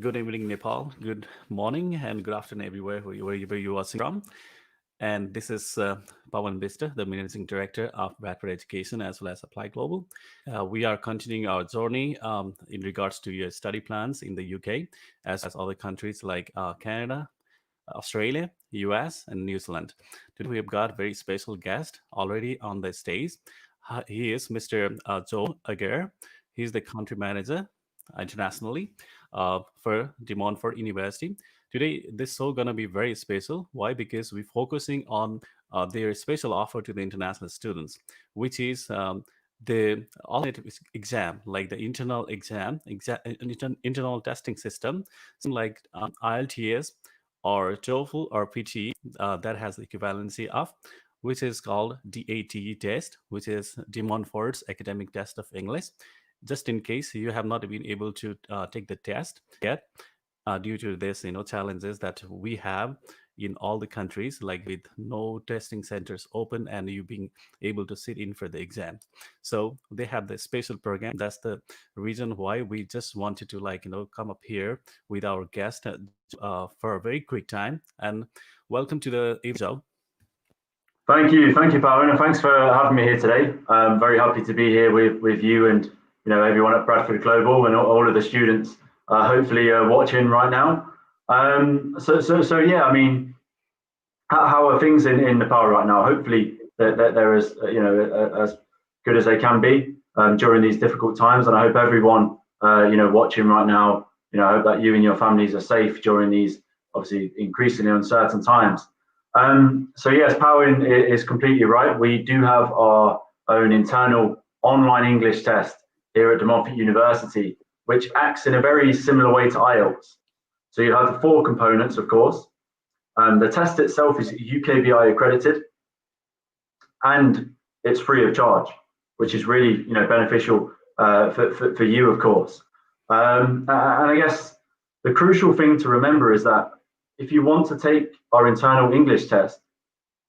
Good evening, Nepal. Good morning and good afternoon, everywhere wherever you're watching from. And this is Pawan Bister, the Managing Director of Bradford Education as well as Apply Global. We are continuing our journey in regards to your study plans in the UK, as other countries like Canada, Australia, US, and New Zealand. Today we have got a very special guest already on the stage. He is Mr. Joe Agar. He's the country manager internationally for the Montfort University. Today, this show gonna be very special. Why? Because we're focusing on their special offer to the international students, which is the alternative exam, like the internal testing system, something like IELTS or TOEFL or PTE, that has the equivalency of, which is called DATE test, which is De Montfort's academic test of English. Just in case you have not been able to take the test yet, due to this, challenges that we have in all the countries, like with no testing centers open and you being able to sit in for the exam. So they have this special program. That's the reason why we just wanted to come up here with our guest for a very quick time. And welcome to the Joe. Thank you, Pawan, and thanks for having me here today. I'm very happy to be here with you and everyone at Bradford Global and all of the students, hopefully watching right now. So yeah, I mean, how are things in Nepal right now? Hopefully that they're as as good as they can be during these difficult times, and I hope everyone watching right now, I hope that you and your families are safe during these obviously increasingly uncertain times. So yes, Pawan is completely right. We do have our own internal online English test here at Montfort University, which acts in a very similar way to IELTS. So you have the four components, of course. The test itself is UKVI accredited, and it's free of charge, which is really beneficial for you, of course. And I guess the crucial thing to remember is that if you want to take our internal English test,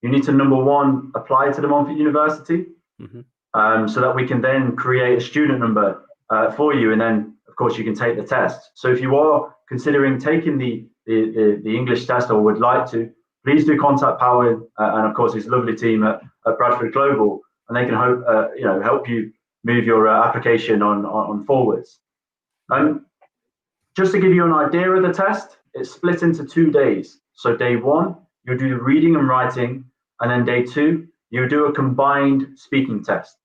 you need to, number one, apply to the Montfort University, so that we can then create a student number for you, and then of course you can take the test. So if you are considering taking the English test or would like to, please do contact Pawan and of course his lovely team at Bradford Global, and they can help you move your application on forwards. Just to give you an idea of the test, it's split into 2 days. So day one, you do the reading and writing, and then day two, you do a combined speaking test.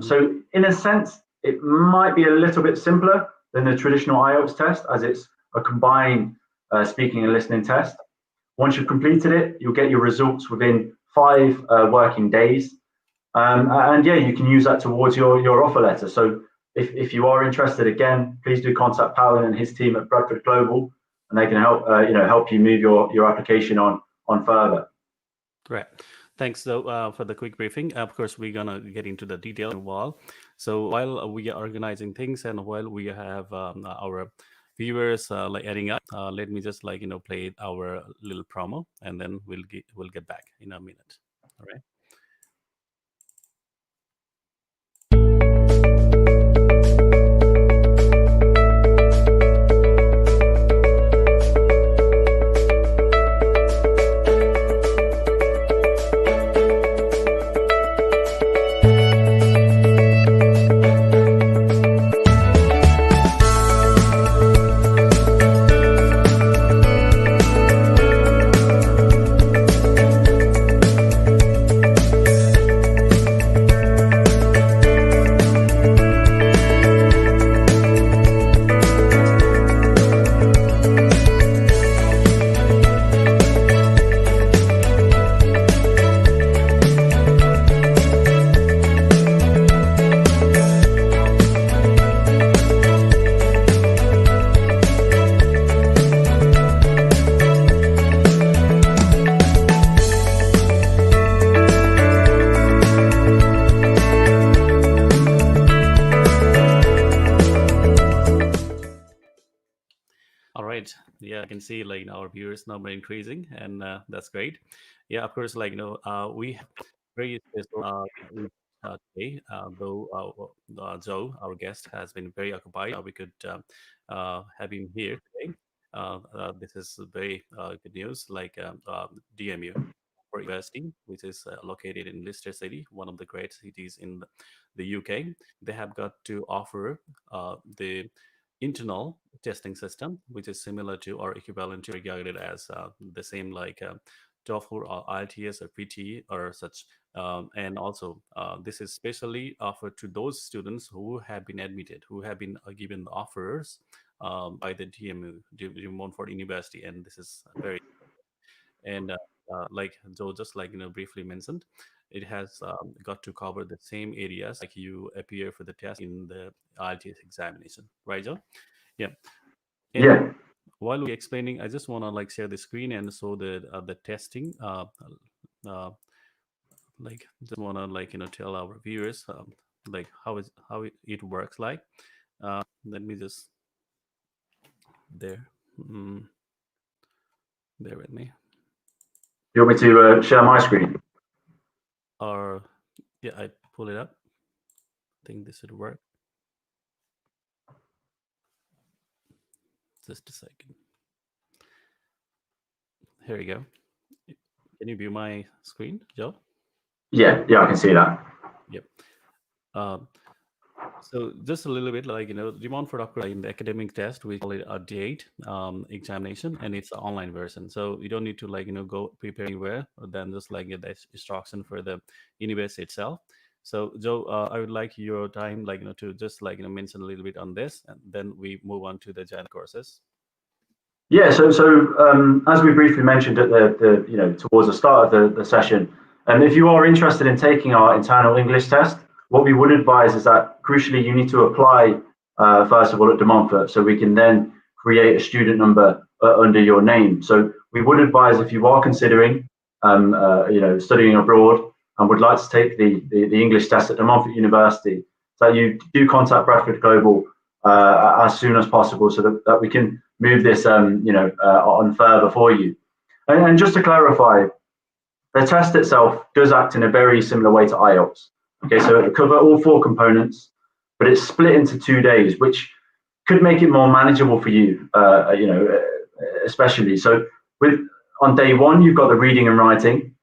So in a sense, it might be a little bit simpler than the traditional IELTS test, as it's a combined speaking and listening test. Once you've completed it, you'll get your results within 5 working days. And yeah, you can use that towards your offer letter. So if you are interested, again, please do contact Pawan and his team at Bradford Global, and they can help you move your application on further. Right. Thanks, though, for the quick briefing. Of course, we're gonna get into the detail in a while. So while we are organizing things and while we have our viewers adding up, let me just play our little promo, and then we'll get back in a minute. All right. All right. Yeah, I can see our viewers number increasing, and that's great. Yeah, of course, we have very special today. Though Joe, our guest, has been very occupied, we could have him here today. This is very good news. Like DMU for University, which is located in Leicester City, one of the great cities in the UK. They have got to offer the internal testing system, which is similar to or equivalent to regarded as the same like TOEFL or IELTS or PT or such. And also, this is specially offered to those students who have been admitted, who have been given the offers by the DMU, Montfort University, and this is very and like Joe just like briefly mentioned, it has got to cover the same areas like you appear for the test in the IELTS examination, right, Joe? Yeah. And Yeah, while we explaining, I just want to like share the screen and show the testing. Like just want to like tell our viewers like how it works like. Let me just there. Mm, bear with me. you want me to share my screen? Or yeah, I pull it up. I think this should work. Just a second. Here we go. Can you view my screen, Joe? Yeah, I can see that. Yep. Um, so just a little bit like Demon for Doctor in the academic test, we call it a date examination, and it's an online version. So you don't need to like go prepare anywhere, or then just like get the instruction for the university itself. So Joe, I would like your time like to just like mention a little bit on this, and then we move on to the general courses. Yeah, as we briefly mentioned at the towards the start of the session, if you are interested in taking our internal English test, what we would advise is that crucially you need to apply first of all at De Montfort, so we can then create a student number under your name. So we would advise if you are considering studying abroad and would like to take the English test at De Montfort University, that you do contact Bradford Global as soon as possible, so that we can move this on further for you. And just to clarify, the test itself does act in a very similar way to IELTS. Okay, so it will cover all four components, but it's split into 2 days, which could make it more manageable for you. Especially so with on day one you've got the reading and writing,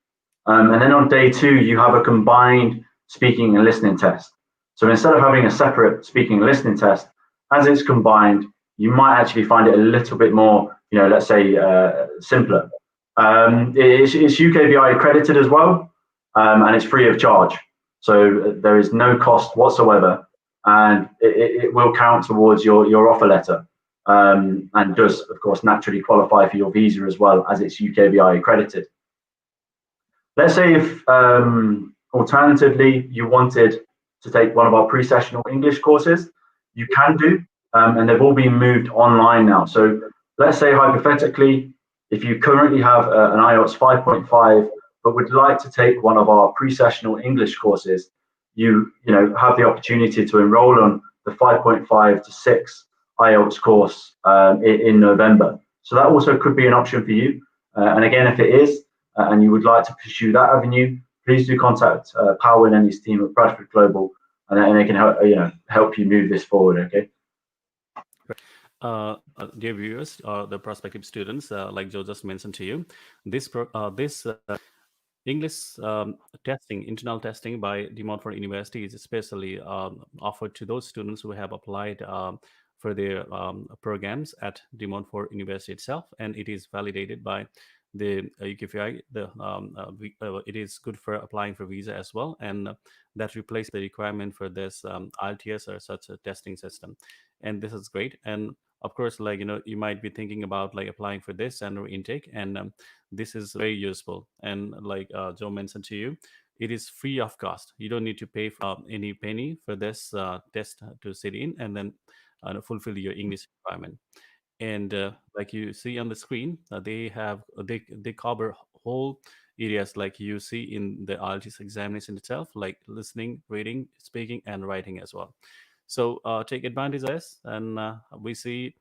and then on day two you have a combined speaking and listening test. So instead of having a separate speaking and listening test, as it's combined, you might actually find it a little bit more, let's say, simpler. It's UKVI accredited as well, and it's free of charge. So there is no cost whatsoever, and it will count towards your offer letter, and does, of course, naturally qualify for your visa as well, as it's UKVI accredited. Let's say if alternatively you wanted to take one of our pre-sessional English courses, you can do, and they've all been moved online now. So let's say hypothetically, if you currently have an IELTS 5.5 but would like to take one of our pre-sessional English courses, you have the opportunity to enroll on the 5.5 to 6 IELTS course in November. So that also could be an option for you. And again, if it is, and you would like to pursue that avenue, please do contact Powen and his team at Bradford Global, and they can help you move this forward. Okay. Dear viewers, the prospective students, like Joe just mentioned to you, this English testing, internal testing by De Montfort University is especially offered to those students who have applied for their programs at De Montfort University itself, and it is validated by the UKVI. It is good for applying for visa as well, and that replaces the requirement for this IELTS or such a testing system, and this is great. And of course, like you might be thinking about like applying for this and intake, and this is very useful. And like Joe mentioned to you, it is free of cost. You don't need to pay for any penny for this test to sit in and then fulfill your English requirement. And like you see on the screen, they cover whole areas like you see in the IELTS examination itself, like listening, reading, speaking, and writing as well. So take advantage of this, and we see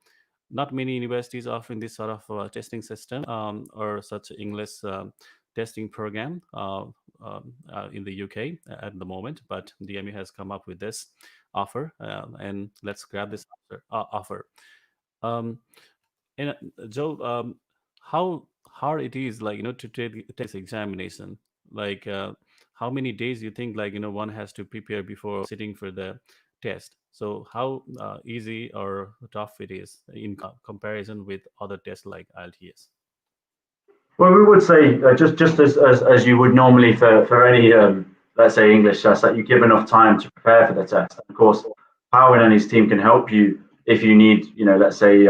not many universities offering this sort of testing system or such English testing program. in the UK at the moment, but DMU has come up with this offer, and let's grab this offer. Um, and Joe, how hard it is, like to take this examination? Like, how many days you think, like one has to prepare before sitting for the test? So how easy or tough it is in comparison with other tests like IELTS? Well, we would say just as you would normally for any let's say English test, that you give enough time to prepare for the test. Of course, Howard and his team can help you if you need, let's say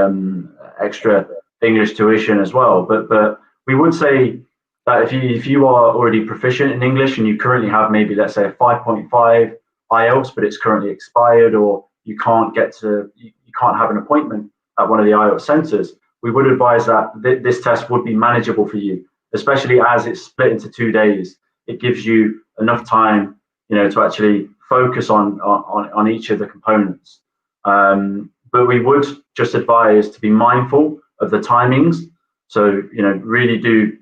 extra English tuition as well. But we would say that if you are already proficient in English and you currently have maybe let's say a 5.5 IELTS, but it's currently expired, or you can't have an appointment at one of the IELTS centres, we would advise that this test would be manageable for you, especially as it's split into 2 days. It gives you enough time, to actually focus on each of the components. But we would just advise to be mindful of the timings. So, really do,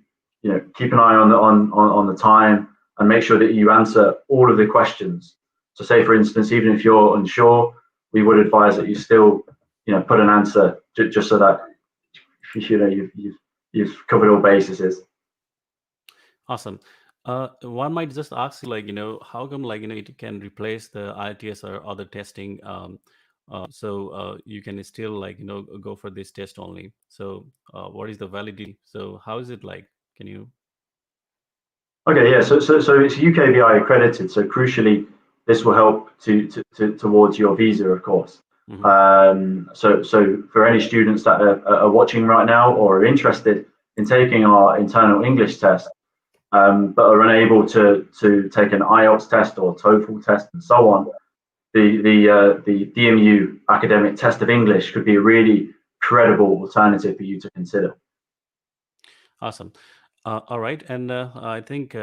keep an eye on the time and make sure that you answer all of the questions. So, say for instance, even if you're unsure, we would advise that you still, put an answer just so that you've covered all bases. Awesome. One might just ask you, like, how come, like, it can replace the IELTS or other testing, so you can still, like, go for this test only. So, what is the validity? So, how is it like? Can you? Okay, yeah. So it's UKVI accredited. So crucially, this will help towards your visa, of course. Mhm. So for any students that are watching right now or are interested in taking our internal English test, but are unable to take an IELTS test or TOEFL test and so on, the DMU academic test of English could be a really credible alternative for you to consider. Awesome. All right, and I think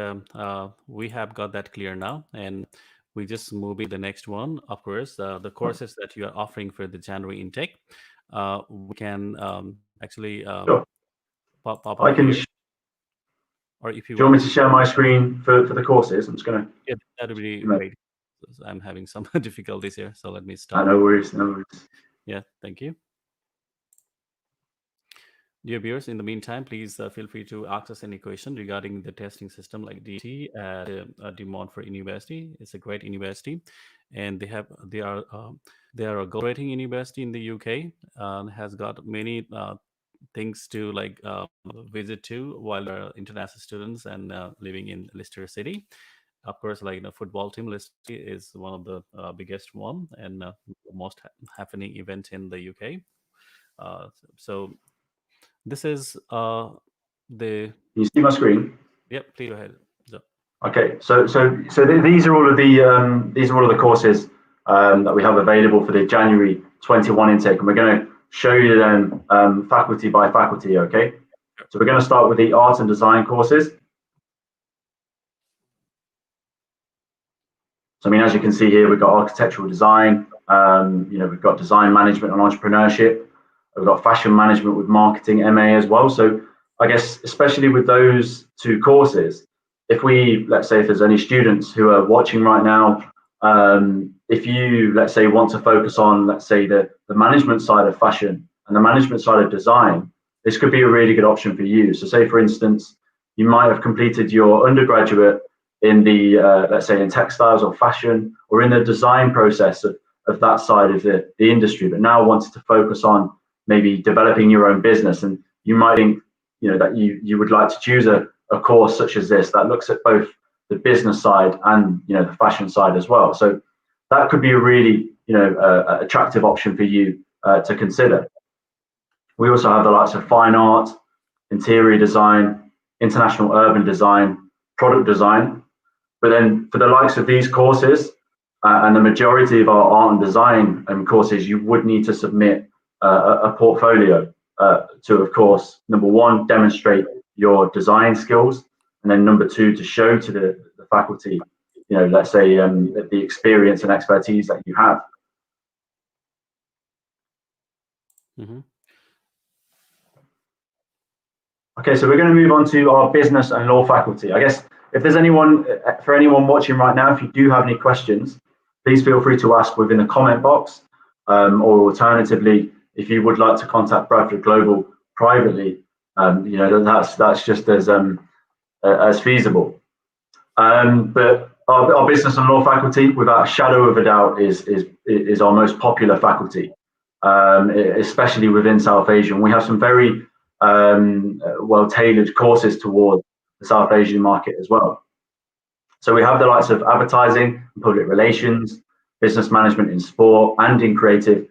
we have got that clear now, and we just moving the next one. Of course, the courses that you are offering for the January intake, we can actually Sure. pop I up can. here, Do or if you you want me want, to share my screen for the courses? I'm just going yeah, that would be to. great. I'm having some difficulties here, so let me stop. No worries, no worries. Yeah, thank you. Dear viewers, in the meantime, please feel free to ask us any question regarding the testing system like DT at the Montfort University. It's a great university, and they are a gold rating university in the UK. Has got many things to like visit to while they're international students and living in Leicester City. Of course, like football team Leicester City is one of the biggest one and most happening event in the UK. So this is the Can you see my screen? yep. Please go ahead. So, Okay, these are all of the courses that we have available for the January 21 intake, and we're going to show you them faculty by faculty. Okay, so we're going to start with the art and design courses. So I mean, as you can see here, we've got architectural design. We've got design management and entrepreneurship. We've got fashion management with marketing MA as well. So I guess especially with those two courses, let's say if there's any students who are watching right now, if you let's say want to focus on let's say the management side of fashion and the management side of design, this could be a really good option for you. So say for instance, you might have completed your undergraduate in the let's say in textiles or fashion or in the design process of that side of the industry, but now wanted to focus on maybe developing your own business, and you might think that you would like to choose a course such as this that looks at both the business side and the fashion side as well. So that could be a really attractive option for you to consider. We also have the likes of fine art, interior design, international urban design, product design. But then for the likes of these courses and the majority of our art and design courses, you would need to submit a portfolio to, of course, number one, demonstrate your design skills, and then number two, to show to the faculty, let's say the experience and expertise that you have. mhm. Okay, so we're going to move on to our business and law faculty. I guess if there's anyone, for anyone watching right now, if you do have any questions, please feel free to ask within the comment box, or alternatively, if you would like to contact Bradford Global privately, that's just as feasible. But our business and law faculty, without a shadow of a doubt, is our most popular faculty, especially within South Asia. And we have some very well-tailored courses towards the South Asian market as well. So we have the likes of advertising and public relations, business management in sport and in creative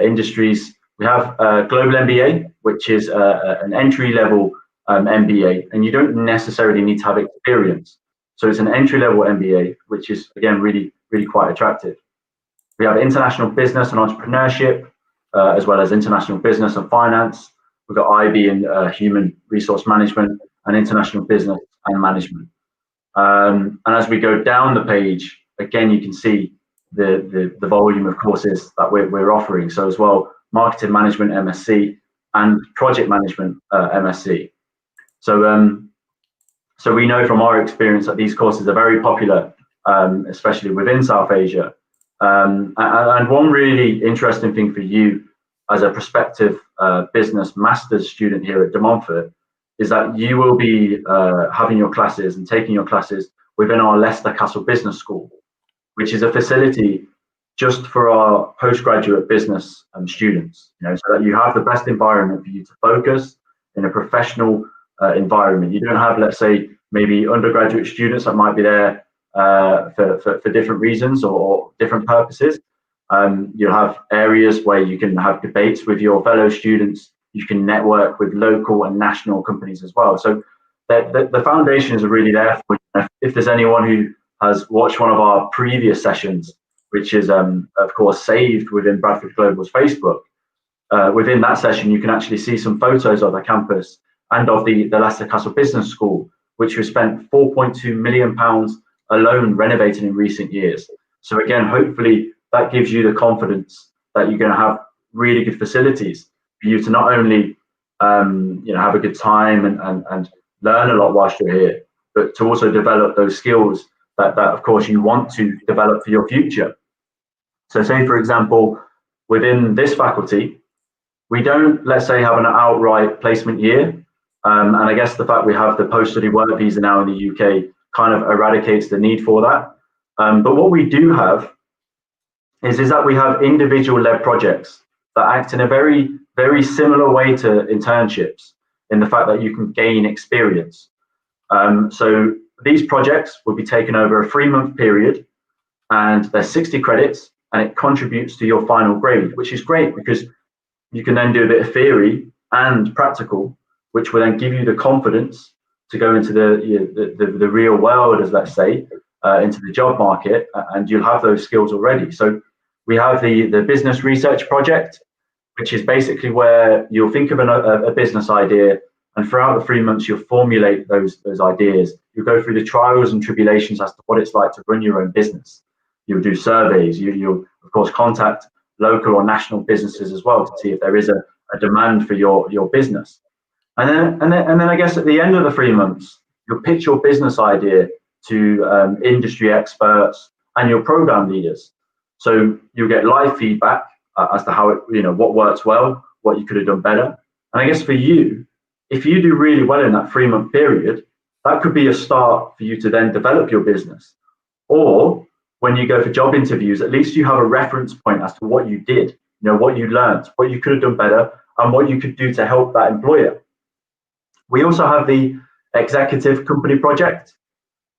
industries. We have Global MBA, which is an entry-level MBA, and you don't necessarily need to have experience. So it's an entry-level MBA, which is, again, really, really quite attractive. We have international business and entrepreneurship, as well as international business and finance. We've got IB in human resource management and international business and management. And as we go down the page, again, you can see the volume of courses that we're offering. So as well, marketing management MSc and project management MSc. So we know from our experience that these courses are very popular, especially within South Asia. And one really interesting thing for you as a prospective business master's student here at De Montfort is that you will be having your classes and taking your classes within our Leicester Castle Business School, which is a facility just for our postgraduate business students, so that you have the best environment for you to focus in a professional environment. You don't have, let's say, maybe undergraduate students that might be there for different reasons or different purposes. You'll have areas where you can have debates with your fellow students. You can network with local and national companies as well. So the foundations are really there for you. If there's anyone who has watched one of our previous sessions, which is, of course, saved within Bradford Global's Facebook, within that session, you can actually see some photos of the campus and of the Leicester Castle Business School, which was spent £4.2 million alone renovating in recent years. So again, hopefully that gives you the confidence that you're going to have really good facilities for you to not only have a good time and learn a lot whilst you're here, but to also develop those skills that of course you want to develop for your future. So say, for example, within this faculty, we don't, let's say, have an outright placement year. And I guess the fact we have the post-study work visa now in the UK kind of eradicates the need for that. But what we do have is that we have individual-led projects that act in a very, very similar way to internships in the fact that you can gain experience. So these projects will be taken over a 3-month period, and they're 60 credits, and it contributes to your final grade, which is great because you can then do a bit of theory and practical, which will then give you the confidence to go into the real world, as let's say, into the job market, and you'll have those skills already. So we have the business research project, which is basically where you'll think of a business idea, and throughout the 3 months, you'll formulate those ideas. You'll go through the trials and tribulations as to what it's like to run your own business. You'll do surveys. You'll of course contact local or national businesses as well to see if there is a demand for your business. And then I guess at the end of the 3 months, you'll pitch your business idea to industry experts and your program leaders. So you'll get live feedback as to how what works well, what you could have done better. And I guess for you, if you do really well in that 3-month period, that could be a start for you to then develop your business. Or when you go for job interviews, at least you have a reference point as to what you did, what you learned, what you could have done better, and what you could do to help that employer. We also have the executive company project.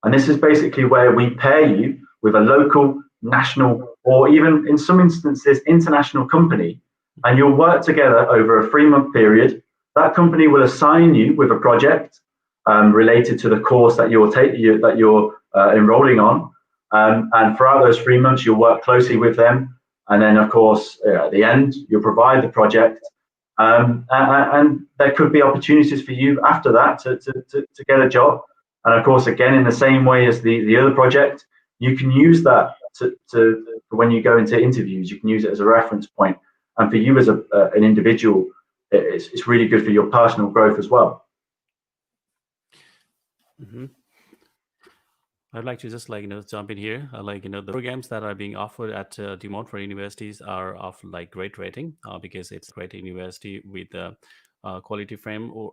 And this is basically where we pair you with a local, national, or even in some instances, international company, and you'll work together over a 3-month period. That company will assign you with a project related to the course that you're enrolling on. And throughout those 3 months, you'll work closely with them. And then, of course, at the end, you'll provide the project. And there could be opportunities for you after that to get a job. And of course, again, in the same way as the other project, you can use that to when you go into interviews, you can use it as a reference point. And for you as an individual, it's really good for your personal growth as well. Mm-hmm. I'd like to just jump in here. The programs that are being offered at the Montfort universities are of like great rating because it's a great university with quality frame or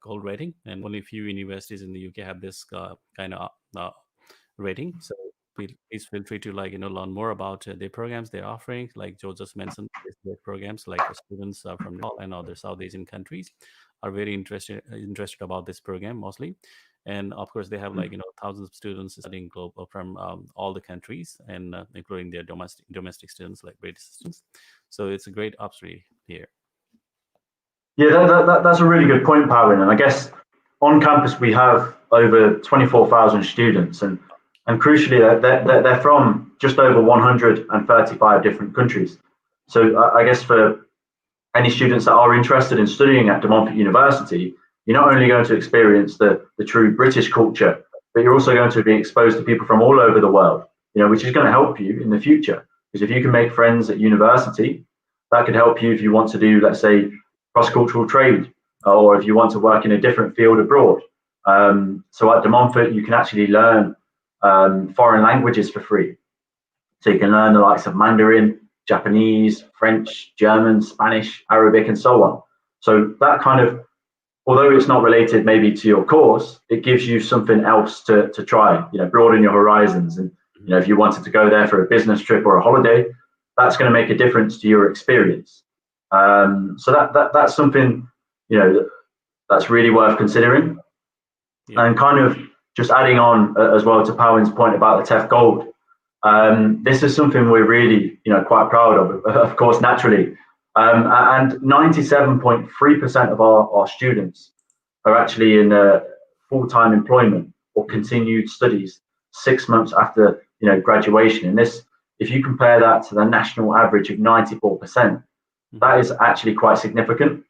gold rating, and only few universities in the UK have this kind of rating. So please feel free to learn more about the programs they're offering. Like Joe just mentioned, there's great programs like students from Nepal and other South Asian countries are very interested about this program mostly. And of course, they have thousands of students studying global from all the countries, and including their domestic students like British students. So it's a great opportunity here. Yeah, that's a really good point, Pawan. And I guess on campus we have over 24,000 students, and crucially, they're from just over 135 different countries. So I guess for any students that are interested in studying at Montfort University, you're not only going to experience the true British culture, but you're also going to be exposed to people from all over the world, which is going to help you in the future. Because if you can make friends at university, that could help you if you want to do, let's say, cross-cultural trade, or if you want to work in a different field abroad. So at De Montfort, you can actually learn foreign languages for free. So you can learn the likes of Mandarin, Japanese, French, German, Spanish, Arabic, and so on. So that kind of, although it's not related maybe to your course, it gives you something else to try, broaden your horizons. And, if you wanted to go there for a business trip or a holiday, that's going to make a difference to your experience. So that's something, that's really worth considering. Yeah. And kind of just adding on as well to Pawan's point about the TEF Gold, this is something we're really, quite proud of course, naturally. And 97.3% of our students are actually in full-time employment or continued studies 6 months after, graduation. And this, if you compare that to the national average of 94%, that is actually quite significant.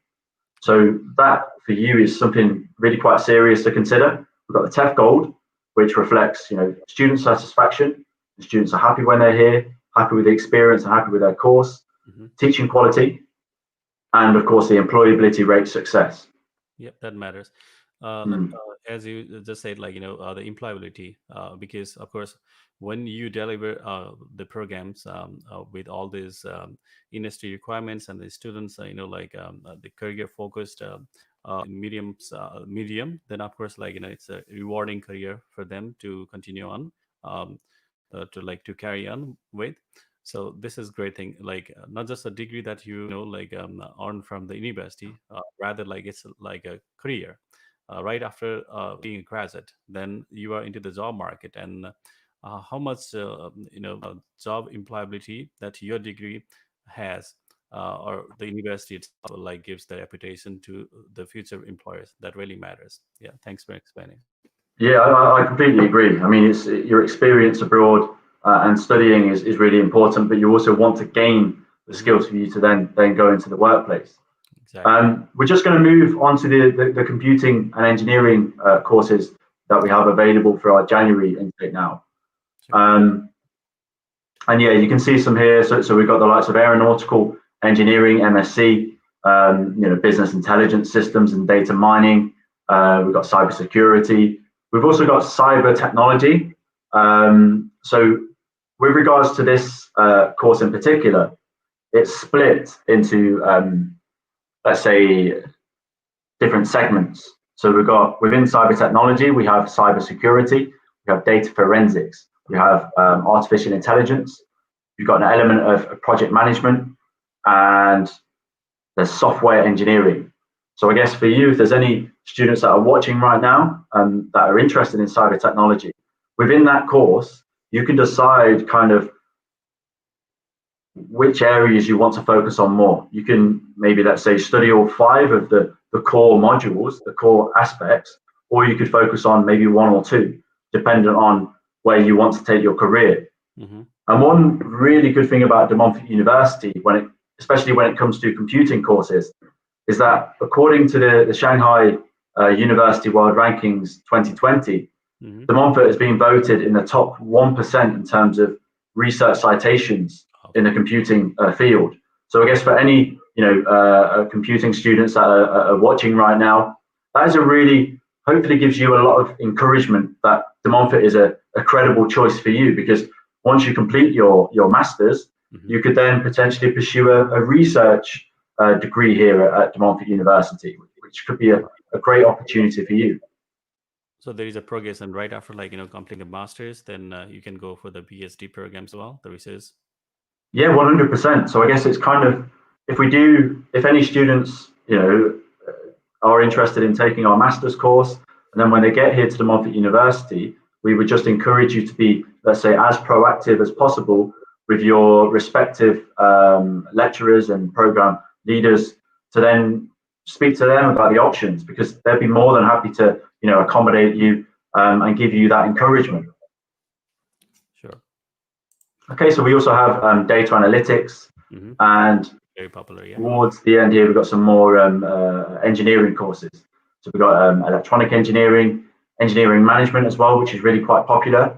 So that for you is something really quite serious to consider. We've got the TEF Gold, which reflects, student satisfaction. The students are happy when they're here, happy with the experience, and happy with their course, teaching quality, and of course the employability rate success. Yep, that matters. As you just said, the employability, because of course, when you deliver the programs with all these industry requirements and the students, the career focused medium, then of course, it's a rewarding career for them to continue on, to carry on with. So this is great thing, not just a degree that earn from the university, rather it's like a career. Right after being a graduate, then you are into the job market, and how much job employability that your degree has, or the university itself gives the reputation to the future employers, that really matters. Yeah, thanks for explaining. Yeah, I completely agree. I mean, it's your experience abroad and studying is really important, but you also want to gain the skills for you to then go into the workplace. Exactly. We're just going to move on to the computing and engineering courses that we have available for our January intake now. Sure. And yeah, you can see some here. So we've got the likes of aeronautical engineering, MSc, business intelligence systems and data mining. We've got cybersecurity. We've also got cyber technology. So with regards to this course in particular, it's split into let's say different segments. So we've got within cyber technology, we have cyber security, we have data forensics, we have artificial intelligence, you've got an element of project management, and there's software engineering. So I guess for you, if there's any students that are watching right now that are interested in cyber technology, within that course, you can decide kind of which areas you want to focus on more. You can maybe, let's say, study all 5 of the core modules, the core aspects, or you could focus on maybe 1 or 2, dependent on where you want to take your career. And one really good thing about De Montfort University, especially when it comes to computing courses, is that according to the Shanghai University World Rankings 2020, De Montfort has been voted in the top 1% in terms of research citations in the computing field. So I guess for any computing students that are watching right now, that is hopefully gives you a lot of encouragement that De Montfort is a credible choice for you, because once you complete your master's, you could then potentially pursue a research degree here at De Montfort University, which could be a great opportunity for you. So there is a progression right after completing the masters, then you can go for the PhD programs as well, the research. Yeah, 100%. So I guess it's kind of, if any students, are interested in taking our master's course, and then when they get here to the Montfort University, we would just encourage you to be, let's say, as proactive as possible with your respective lecturers and program leaders, to then speak to them about the options, because they'd be more than happy to, accommodate you and give you that encouragement. Sure. Okay, so we also have data analytics, and very popular. Yeah. Towards the end here, we've got some more engineering courses. So we've got electronic engineering, engineering management as well, which is really quite popular.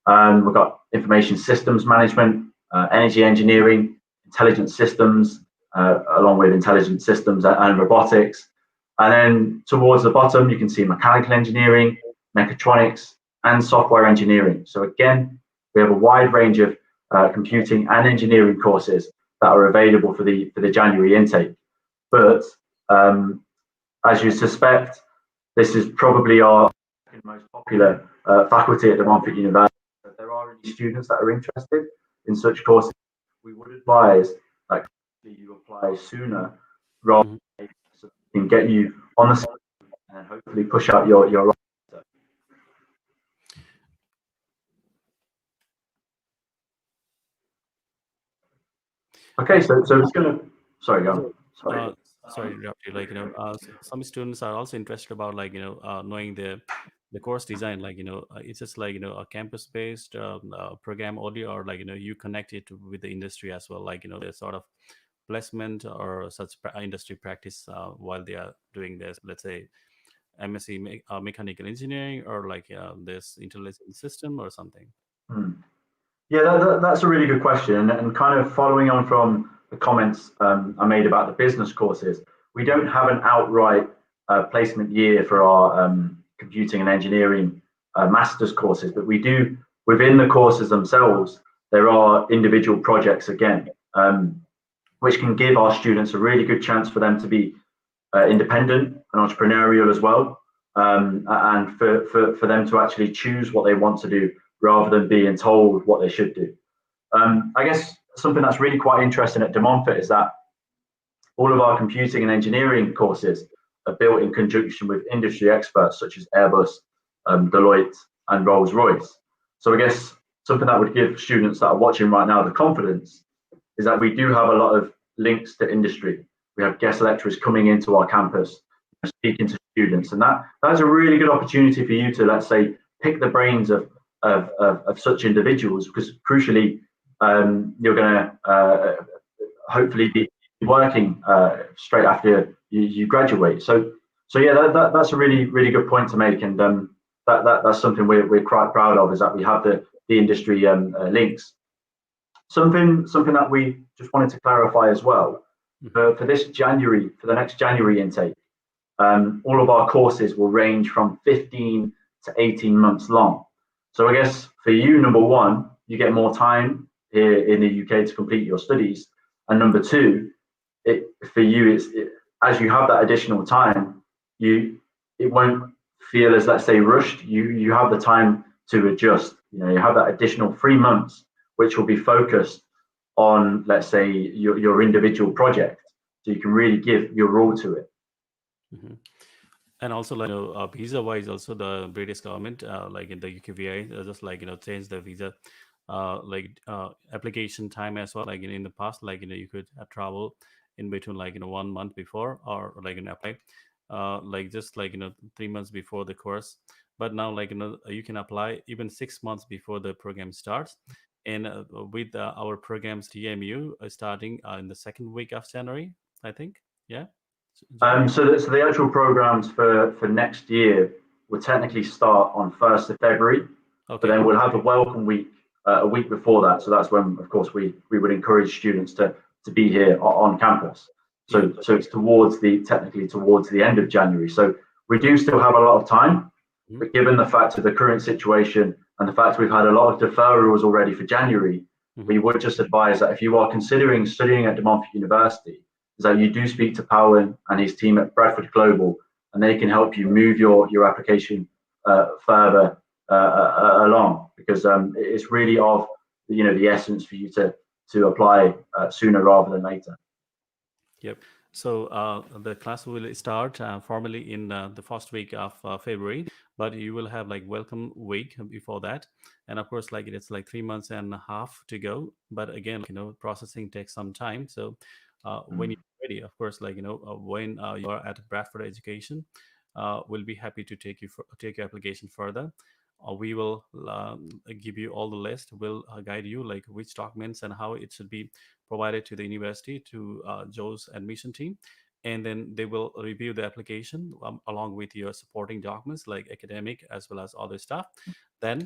We've got information systems management, energy engineering, intelligent systems, along with intelligent systems and robotics. And then towards the bottom, you can see mechanical engineering, mechatronics, and software engineering. So again, we have a wide range of computing and engineering courses that are available for the January intake. But as you suspect, this is probably our second most popular faculty at the Montfort University. If there are any students that are interested in such courses, we would advise that you apply sooner, rather than so we can get you on the site and hopefully push out your. Okay, so it's gonna. Sorry, go on. Sorry. Sorry to interrupt you. Some students are also interested about knowing the course design. It's just a campus-based program audio, or you connect it with the industry as well. The sort of placement or such industry practice while they are doing this. Let's say MSc mechanical engineering, or this intelligent system or something. Yeah, that's a really good question, and kind of following on from the comments I made about the business courses, we don't have an outright placement year for our computing and engineering master's courses, but we do, within the courses themselves, there are individual projects again, which can give our students a really good chance for them to be independent and entrepreneurial as well, and for them to actually choose what they want to do rather than being told what they should do. I guess something that's really quite interesting at De Montfort is that all of our computing and engineering courses are built in conjunction with industry experts such as Airbus, Deloitte, and Rolls-Royce. So I guess something that would give students that are watching right now the confidence is that we do have a lot of links to industry. We have guest lecturers coming into our campus, speaking to students, and that's a really good opportunity for you to, let's say, pick the brains of such individuals, because crucially, you're going to hopefully be working straight after you graduate. So yeah, that's a really good point to make, and that's something we're quite proud of, is that we have the industry links. Something that we just wanted to clarify as well, for the next January intake, all of our courses will range from 15 to 18 months long. So I guess for you, number one, you get more time here in the UK to complete your studies, and number two, for you, as you have that additional time, it won't feel as, let's say, rushed. You have the time to adjust. You have that additional 3 months, which will be focused on, let's say, your individual project, so you can really give your all to it. And also, visa-wise, also the British government, in the UKVI, just changed the visa, application time as well. In the past, you could travel in between 1 month before, or apply, just 3 months before the course. But now you can apply even 6 months before the program starts. And with our programs TMU starting in the second week of January, I think. Yeah. So the actual programs for next year will technically start on 1st of February, but then we'll have a welcome week a week before that. So that's when, of course, we would encourage students to be here on campus. So it's technically towards the end of January. So we do still have a lot of time. But given the fact of the current situation and the fact we've had a lot of deferrals already for January, we would just advise that if you are considering studying at Montfort University, is that you do speak to Powen and his team at Bradford Global, and they can help you move your application further along, because it's really of the essence for you to apply sooner rather than later. Yep. So the class will start formally in the first week of February, but you will have like welcome week before that, and of course, like it's like 3 months and a half to go. But again, processing takes some time. So when you're ready, of course, like when you are at Bradford Education, we'll be happy to take your application further. We will give you all the list. We'll guide you like which documents and how it should be provided to the university, to Joe's admission team, and then they will review the application along with your supporting documents like academic as well as other stuff. Then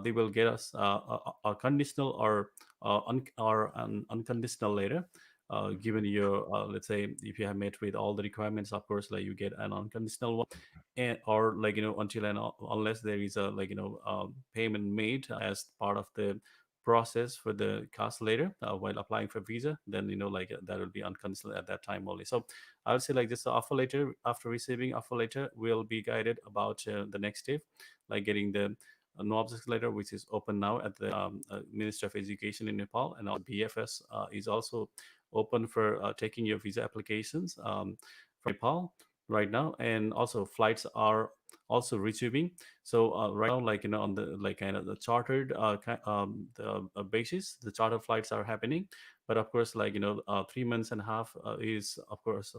they will get us a conditional or an unconditional letter. Given your, let's say, if you have met with all the requirements, of course, like you get an unconditional one, and or like until and unless there is a payment made as part of the process for the cost later while applying for visa, then that will be unconditional at that time only. So I would say like this offer letter, after receiving offer letter, will be guided about the next step, like getting the no obstacle letter, which is open now at the Ministry of Education in Nepal, and our BFS is also open for taking your visa applications from Nepal right now. And also flights are also resuming. So right now, like on the like kind of the chartered the basis, the charter flights are happening. But of course, like 3 months and a half is of course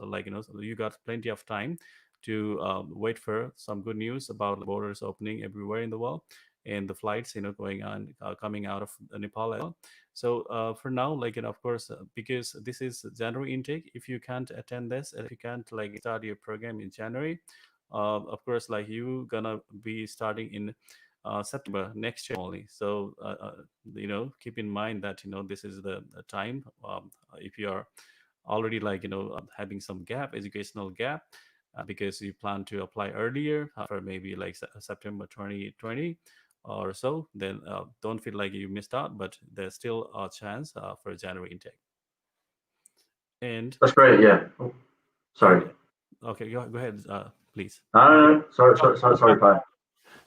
you got plenty of time to wait for some good news about the borders opening everywhere in the world, and the flights going on coming out of Nepal as well. So for now, like of course, because this is January intake, if you can't attend this, and if you can't like start your program in January, of course, like you gonna be starting in September next year only. So keep in mind that this is the time. If you are already like having some gap, educational gap, because you plan to apply earlier for maybe like September 2020 or so, then don't feel like you missed out, but there's still a chance for January intake. And That's great. Yeah. Oh, sorry. and okay, go ahead, please. No. Sorry, Pai.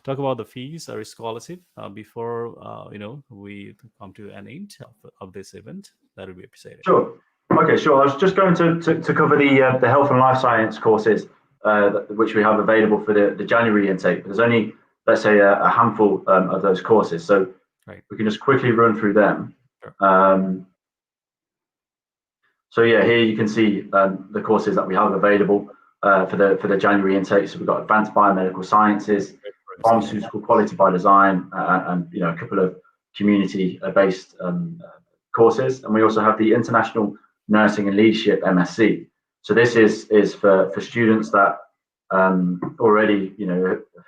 Talk about the fees or scholarship before we come to an end of this event. That would be appreciated. Sure. Okay, sure. I was just going to cover the health and life science courses which we have available for the January intake. There's only, let's say, a handful of those courses, so right. We can just quickly run through them. Sure. So yeah, here you can see the courses that we have available for the January intake. So we've got Advanced Biomedical Sciences, Pharmaceutical Quality by Design, and a couple of community-based courses. And we also have the International Nursing and Leadership MSc. So this is for students that already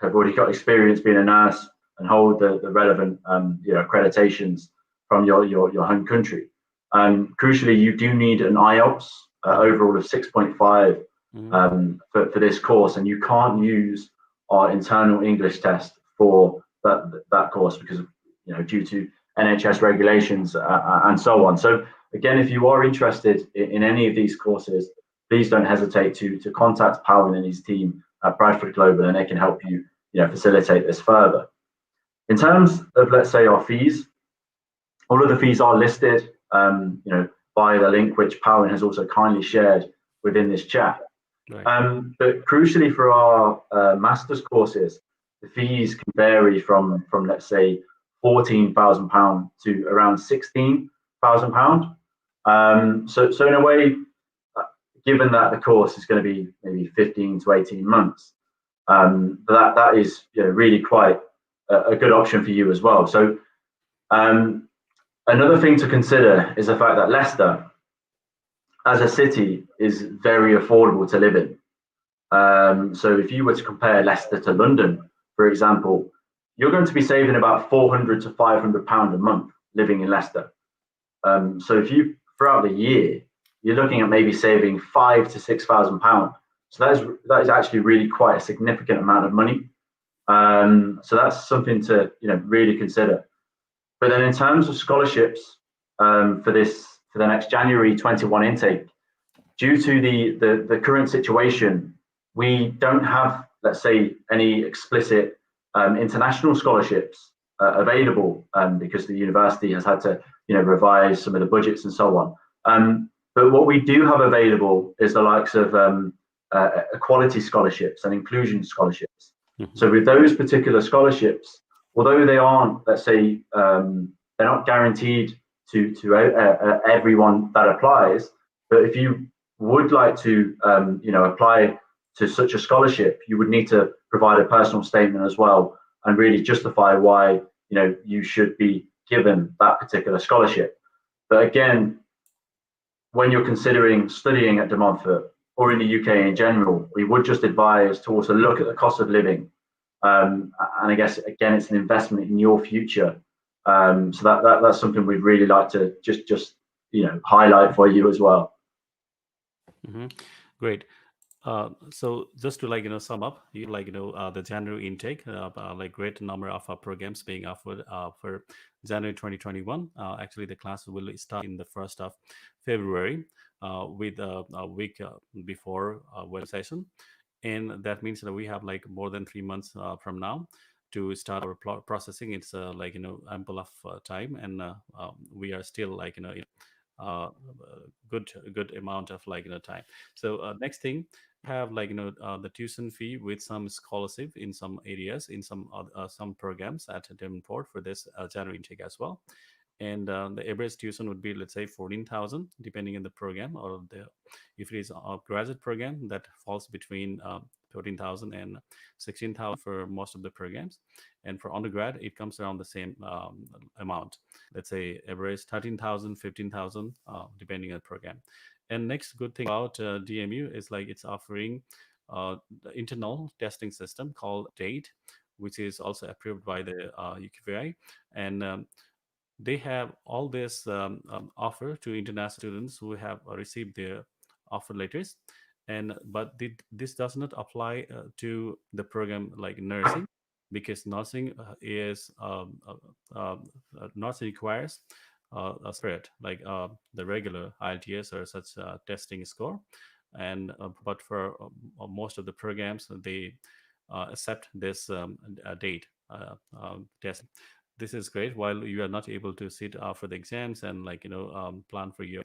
have already got experience being a nurse and hold the relevant accreditations from your home country. Crucially, you do need an IELTS overall of 6.5 for this course, and you can't use our internal English test for that course because of due to NHS regulations and so on. So again, if you are interested in any of these courses, please don't hesitate to contact Powen and his team at Bradford Global, and they can help you facilitate this further. In terms of, let's say, our fees, all of the fees are listed via the link which Powen has also kindly shared within this chat. Right. But crucially for our master's courses, the fees can vary from let's say £14,000 to around £16,000. So in a way, given that the course is going to be maybe 15 to 18 months, that is really quite a good option for you as well. So another thing to consider is the fact that Leicester, as a city, is very affordable to live in. So if you were to compare Leicester to London, for example, you're going to be saving about £400 to £500 a month living in Leicester. So if you, throughout the year, you're looking at maybe saving £5,000 to £6,000. So that is actually really quite a significant amount of money. So that's something to really consider. But then in terms of scholarships for the next January 21 intake, due to the current situation, we don't have, let's say, any explicit international scholarships available because the university has had to revise some of the budgets and so on. But what we do have available is the likes of equality scholarships and inclusion scholarships. So with those particular scholarships, although they aren't, let's say, they're not guaranteed to everyone that applies, but if you would like to apply to such a scholarship, you would need to provide a personal statement as well and really justify why you should be given that particular scholarship. But again, when you're considering studying at De Montfort or in the UK in general, we would just advise to also look at the cost of living. And I guess again, it's an investment in your future. So that's something we'd really like to just highlight for you as well. Great. So just to sum up, the January intake, like great number of programs being offered for January 2021. Actually, the class will start in the 1st of February with a week before web session, and that means that we have like more than 3 months from now to start our processing. It's ample of time, and we are still good amount of time. So next thing, have the tuition fee with some scholarship in some areas, in some programs at Montfort for this January intake as well. And the average tuition would be, let's say, 14,000 depending on the program, or if it is a graduate program, that falls between 13,000 and 16,000 for most of the programs. And for undergrad, it comes around the same amount. Let's say average 13,000, 15,000, depending on the program. And next good thing about DMU is it's offering the internal testing system called DATE, which is also approved by the UKVI. And they have all this offer to international students who have received their offer letters, but this does not apply to the program like nursing, because nursing is nursing requires a spirit like the regular IELTS or such testing score, and but for most of the programs, they accept this date test. This is great. While you are not able to sit for the exams and plan for your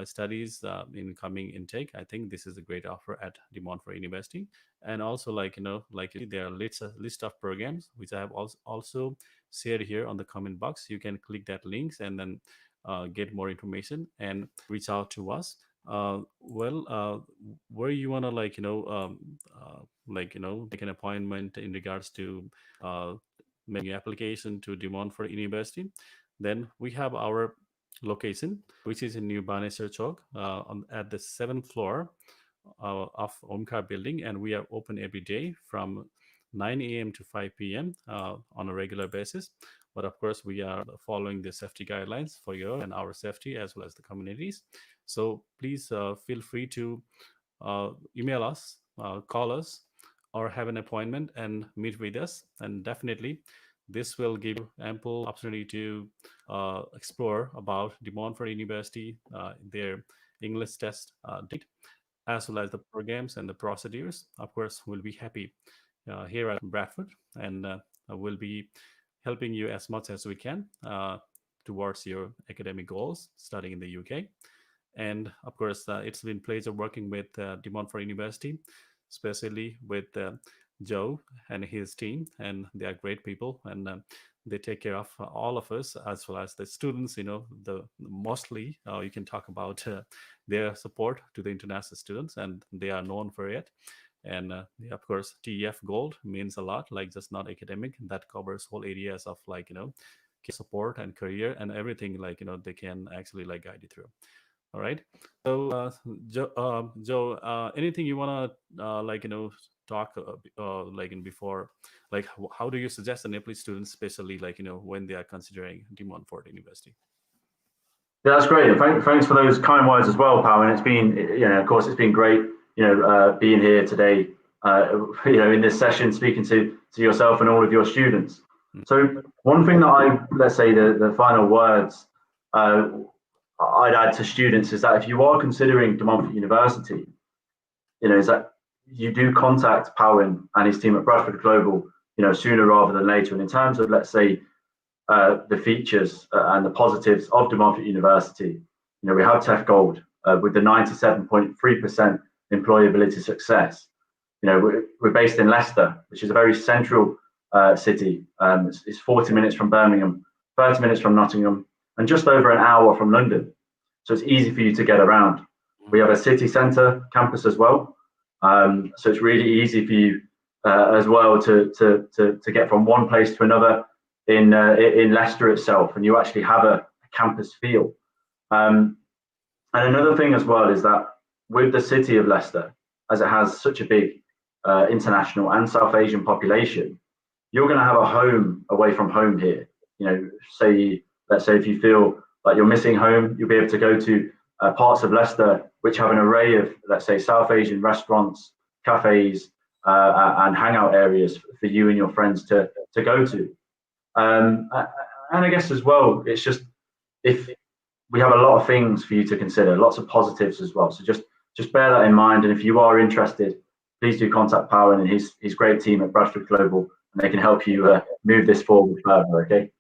studies in coming intake, I think this is a great offer at De Montfort University. And also there are list of programs which I have also shared here on the comment box. You can click that links and then get more information and reach out to us. Where you want to make an appointment in regards to making application to De Montfort University, then we have our location, which is in New Banesar Chowk at the 7th floor of Omkar building, and we are open every day from 9 a.m. to 5 p.m. On a regular basis. But of course, we are following the safety guidelines for your and our safety as well as the communities. So please feel free to email us, call us, or have an appointment and meet with us. And definitely, this will give you ample opportunity to explore about De Montfort University, their English test date, as well as the programs and the procedures. Of course, we'll be happy here at Bradford, and we'll be helping you as much as we can towards your academic goals studying in the UK. And of course, it's been pleasure working with De Montfort University, especially with Joe and his team, and they are great people, and they take care of all of us as well as the students. The mostly you can talk about their support to the international students, and they are known for it. And of course, TEF Gold means a lot, like just not academic. That covers whole areas of support and career and everything. They can actually guide you through. All right. So, Joe, anything you wanna talk in before, how do you suggest an Nepalese students, especially when they are considering De Montfort University? Yeah, that's great. Thanks for those kind words as well, Pal. And it's been, of course, it's been great, being here today in this session, speaking to yourself and all of your students. Mm. So one thing that let's say the final words uh, I'd add to students is that if you are considering De Montfort University, is that you do contact Powin and his team at Bradford Global, sooner rather than later. And in terms of, let's say, the features and the positives of De Montfort University, we have TEF Gold with the 97.3% employability success. We're based in Leicester, which is a very central city. It's 40 minutes from Birmingham, 30 minutes from Nottingham, and just over an hour from London. So it's easy for you to get around. We have a city centre campus as well, so it's really easy for you as well to get from one place to another in Leicester itself, and you actually have a campus feel. And another thing as well is that with the city of Leicester, as it has such a big international and South Asian population, you're going to have a home away from home here. Let's say if you feel like you're missing home, you'll be able to go to parts of Leicester which have an array of, let's say, South Asian restaurants, cafes, and hangout areas for you and your friends to go to. And I guess as well, it's just if we have a lot of things for you to consider, lots of positives as well. So just bear that in mind. And if you are interested, please do contact Powen and his great team at Bradford Global, and they can help you move this forward further. Okay.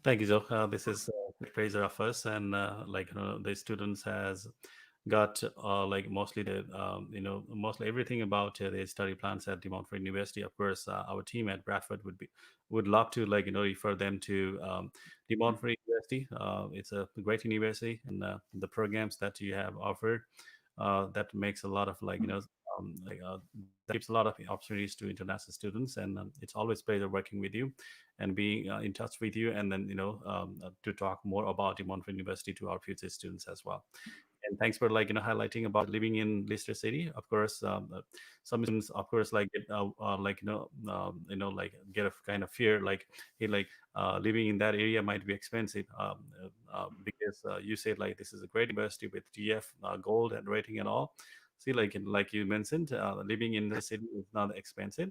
Thank you, Joe. This is Fraser of us, and the students has got mostly mostly everything about the study plans at the Montfort University. Of course, our team at Bradford would love to refer them to the Montfort University. It's a great university, and the programs that you have offered that makes a lot of that gives a lot of opportunities to international students, and it's always pleasure working with you and being in touch with you, and then to talk more about the Montfort University to our future students as well. And thanks for highlighting about living in Leicester City. Of course, some students, of course, get a kind of fear, like hey, living in that area might be expensive, because you said like this is a great university with GF gold and rating and all. See, like you mentioned, living in the city is not expensive.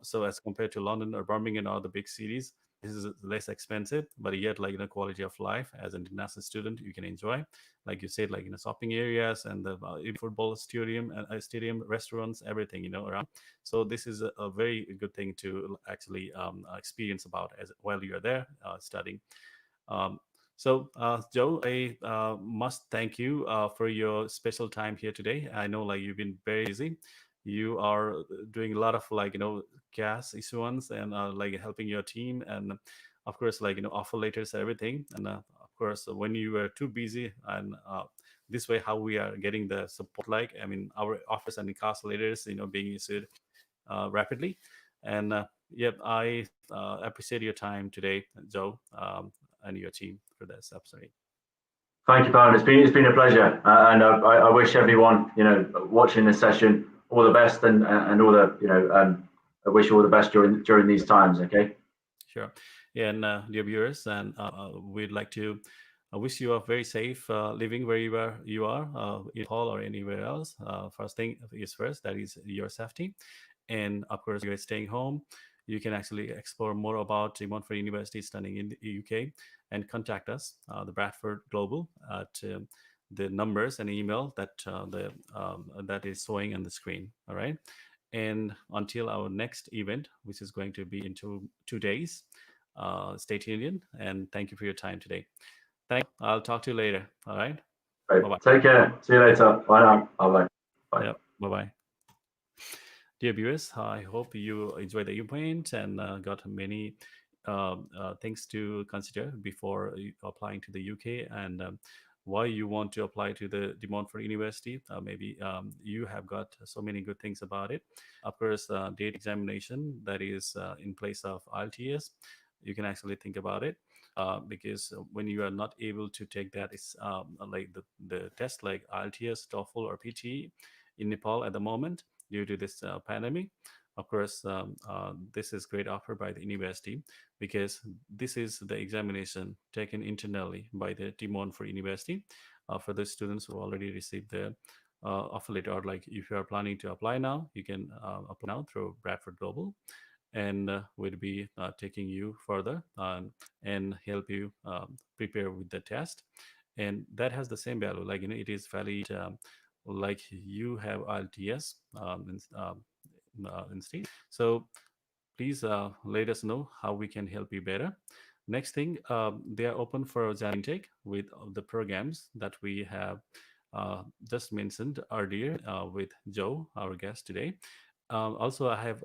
So as compared to London or Birmingham or the big cities, this is less expensive, but yet quality of life as an international student you can enjoy, like you said, shopping areas and the football stadium and stadium restaurants, everything around. So this is a very good thing to actually experience about as while you're there studying. um, Joe, I must thank you for your special time here today. I know you've been very busy. You are doing a lot of gas issuance and helping your team, and of course offer letters, everything. And of course, when you were too busy, and this way, how we are getting the support? I mean, our offers and cast letters, being issued rapidly. And yep, I appreciate your time today, Joe, and your team for this episode. Thank you, Powen. It's been a pleasure, and I wish everyone watching this session all the best, and all the I wish you all the best during these times. Okay. Sure. Yeah, and dear viewers, and we'd like to wish you a very safe living wherever you are, in hall or anywhere else. First thing is first, that is your safety. And of course, you're staying home, you can actually explore more about the Montfort University studying in the UK and contact us, the Bradford Global, at the numbers and email that is showing on the screen. All right. And until our next event, which is going to be in 2 days, stay tuned, and thank you for your time today. Thank you. I'll talk to you later. All right. Great. Bye bye. Take care. See you later. Bye now. Bye bye. Yeah. Bye bye. Dear viewers, I hope you enjoyed the event and got many things to consider before applying to the UK, and why you want to apply to the De Montfort University. Maybe you have got so many good things about it. Of course, date examination that is in place of IELTS. You can actually think about it, because when you are not able to take that, it's like the test like IELTS, TOEFL, or PTE in Nepal at the moment due to this pandemic. Of course, this is great offer by the university, because this is the examination taken internally by the De Montfort University for the students who already received the offer letter, or like if you are planning to apply now, you can apply now through Bradford Global, and we'll be taking you further and help you prepare with the test. And that has the same value, like it is valid, like you have IELTS in state. So please let us know how we can help you better. Next thing, they are open for Jan intake with the programs that we have just mentioned earlier with Joe, our guest today. Also, I have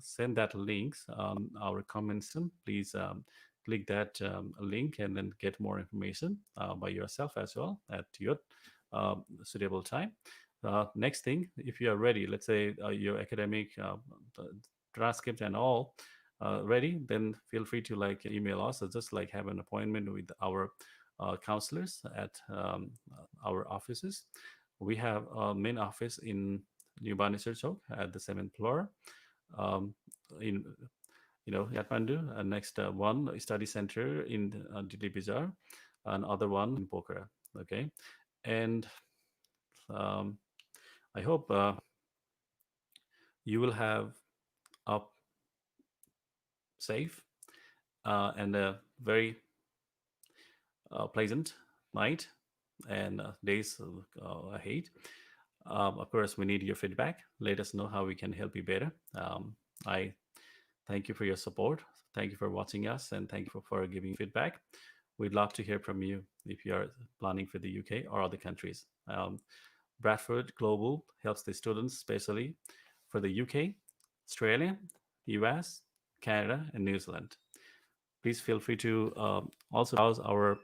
sent that links on our comment section. Please click that link and then get more information by yourself as well at your suitable time. Next thing, if you are ready, let's say your academic transcript and all ready, then feel free to like email us or just like have an appointment with our counselors at our offices. We have a main office in New Banesar Chowk at the seventh floor. Um, in Kathmandu, next one study center in Dili Bazaar, another one in Pokhara. Okay, and um, I hope you will have a safe and a very pleasant night and days ahead. Of course, we need your feedback. Let us know how we can help you better. I thank you for your support. Thank you for watching us, and thank you for giving feedback. We'd love to hear from you if you are planning for the UK or other countries. Bradford Global helps the students, especially for the UK, Australia, US, Canada, and New Zealand. Please feel free to also browse our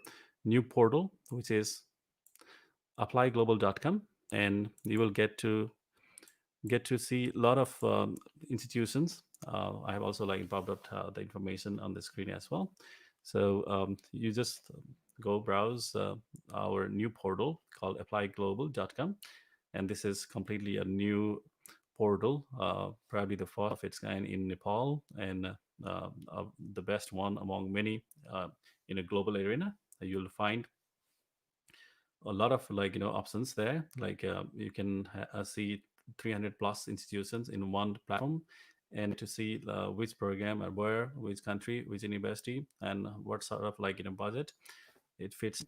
new portal, which is applyglobal.com, and you will get to see a lot of institutions. I have also like popped up the information on the screen as well. So you just go browse our new portal called applyglobal.com, and this is completely a new portal, probably the first of its kind in Nepal, and the best one among many in a global arena. You'll find a lot of like options there, like you can see 300 plus institutions in one platform, and to see which program and where, which country, which university, and what sort of like budget it fits.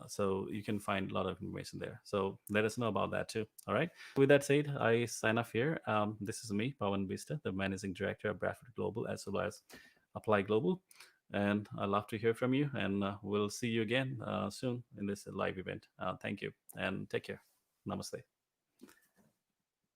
So you can find a lot of information there, so let us know about that too. All right, with that said, I sign off here. This is me, Pawan Bista, the managing director of Bradford Global as well as Apply Global, and I'd love to hear from you. And we'll see you again soon in this live event. Thank you and take care. Namaste.